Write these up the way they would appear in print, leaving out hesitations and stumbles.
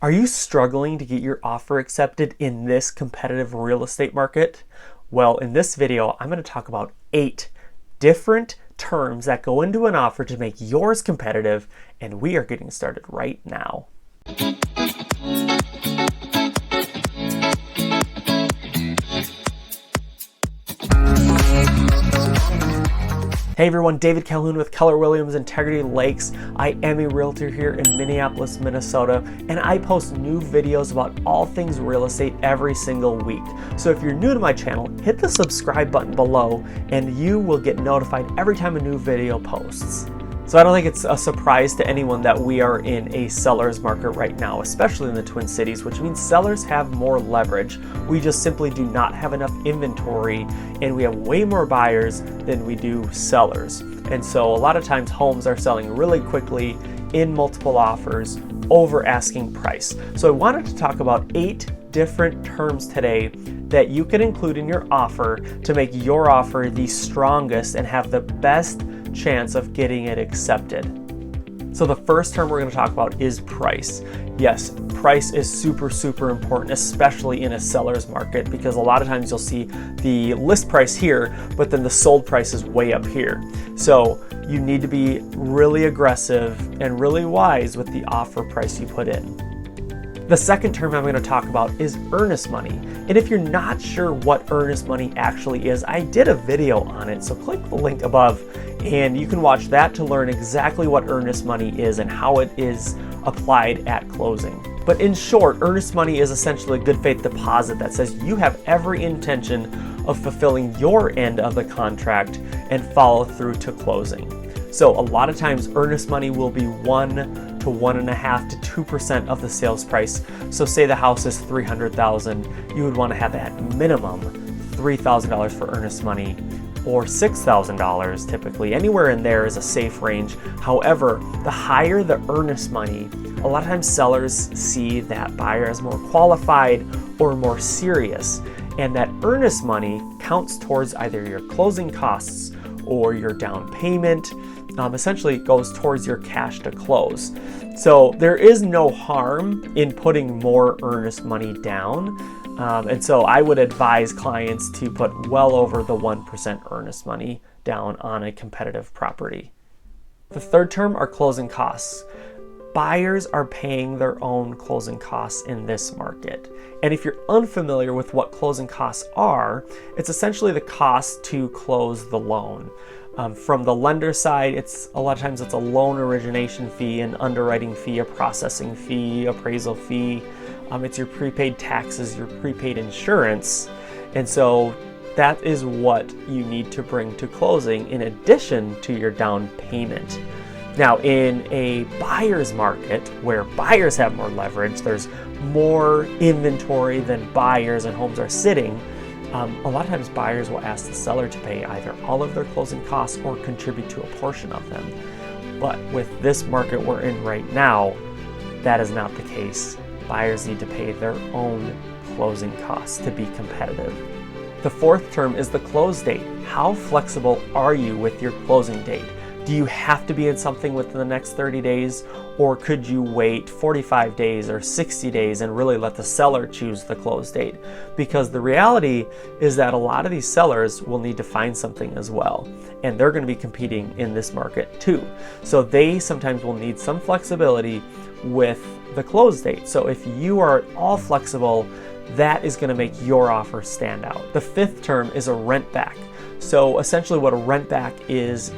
Are you struggling to get your offer accepted in this competitive real estate market? Well, in this video, I'm going to talk about 8 different terms that go into an offer to make yours competitive, and we are getting started right now. Hey everyone, David Calhoun with Keller Williams Integrity Lakes. I am a realtor here in Minneapolis, Minnesota, and I post new videos about all things real estate every single week. So if you're new to my channel, hit the subscribe button below and you will get notified every time a new video posts. So I don't think it's a surprise to anyone that we are in a seller's market right now, especially in the Twin Cities, which means sellers have more leverage. We just simply do not have enough inventory, and we have way more buyers than we do sellers. And so a lot of times homes are selling really quickly in multiple offers over asking price. So I wanted to talk about 8 different terms today that you can include in your offer to make your offer the strongest and have the best chance of getting it accepted. So the first term we're going to talk about is price. Yes, price is super important, especially in a seller's market, because a lot of times you'll see the list price here, but then the sold price is way up here. So you need to be really aggressive and really wise with the offer price you put in. The second term I'm going to talk about is earnest money. And if you're not sure what earnest money actually is, I did a video on it, so click the link above and you can watch that to learn exactly what earnest money is and how it is applied at closing. But in short, earnest money is essentially a good faith deposit that says you have every intention of fulfilling your end of the contract and follow through to closing. So a lot of times earnest money will be 1 to 1.5 to 2% of the sales price. So say the house is $300,000, you would want to have at minimum $3,000 for earnest money, or $6,000 typically. Anywhere in there is a safe range. However, the higher the earnest money, a lot of times sellers see that buyer as more qualified or more serious, and that earnest money counts towards either your closing costs or your down payment. Essentially it goes towards your cash to close. So there is no harm in putting more earnest money down. And so I would advise clients to put well over the 1% earnest money down on a competitive property. The third term are closing costs. Buyers are paying their own closing costs in this market. And if you're unfamiliar with what closing costs are, it's essentially the cost to close the loan. From the lender side, a lot of times it's a loan origination fee, an underwriting fee, a processing fee, appraisal fee. It's your prepaid taxes, your prepaid insurance. And so that is what you need to bring to closing in addition to your down payment. Now, in a buyer's market where buyers have more leverage, there's more inventory than buyers and homes are sitting. A lot of times buyers will ask the seller to pay either all of their closing costs or contribute to a portion of them. But with this market we're in right now, that is not the case. Buyers need to pay their own closing costs to be competitive. The fourth term is the close date. How flexible are you with your closing date? Do you have to be in something within the next 30 days, or could you wait 45 days or 60 days and really let the seller choose the close date? Because the reality is that a lot of these sellers will need to find something as well, and they're going to be competing in this market too. So they sometimes will need some flexibility with the close date. So if you are at all flexible, that is going to make your offer stand out. The fifth term is a rent back. So essentially what a rent back is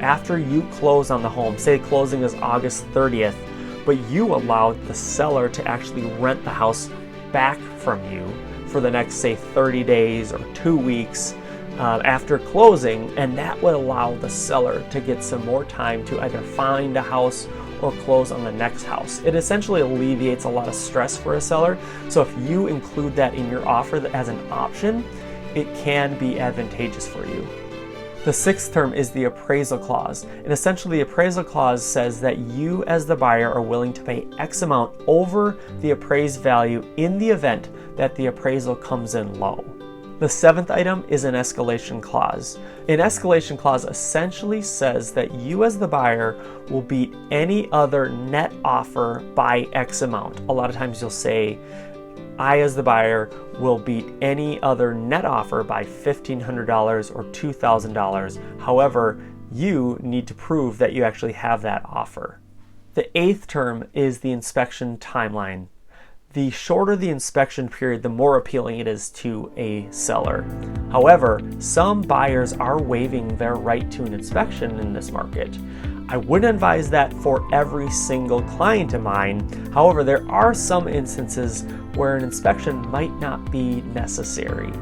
after you close on the home, say closing is August 30th, but you allowed the seller to actually rent the house back from you for the next, say, 30 days or 2 weeks after closing, and that would allow the seller to get some more time to either find a house or close on the next house. It essentially alleviates a lot of stress for a seller. So if you include that in your offer as an option, it can be advantageous for you. The sixth term is the appraisal clause. And essentially the appraisal clause says that you as the buyer are willing to pay X amount over the appraised value in the event that the appraisal comes in low. The seventh item is an escalation clause. An escalation clause essentially says that you as the buyer will beat any other net offer by X amount. A lot of times you'll say, I as the buyer will beat any other net offer by $1,500 or $2,000. However, you need to prove that you actually have that offer. The eighth term is the inspection timeline. The shorter the inspection period, the more appealing it is to a seller. However, some buyers are waiving their right to an inspection in this market. I wouldn't advise that for every single client of mine. However, there are some instances where an inspection might not be necessary.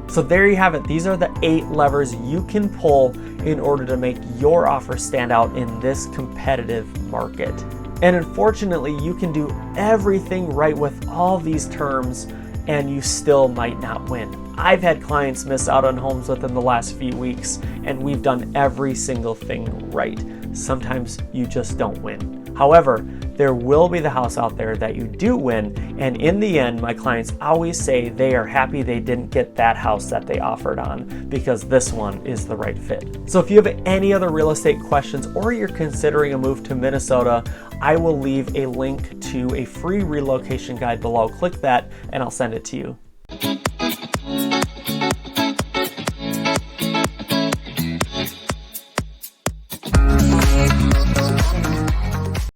So there you have it. These are the 8 levers you can pull in order to make your offer stand out in this competitive market. And unfortunately, you can do everything right with all these terms and you still might not win. I've had clients miss out on homes within the last few weeks and we've done every single thing right. Sometimes you just don't win. However, there will be the house out there that you do win, and in the end, my clients always say they are happy they didn't get that house that they offered on because this one is the right fit. So if you have any other real estate questions or you're considering a move to Minnesota, I will leave a link to a free relocation guide below. Click that and I'll send it to you.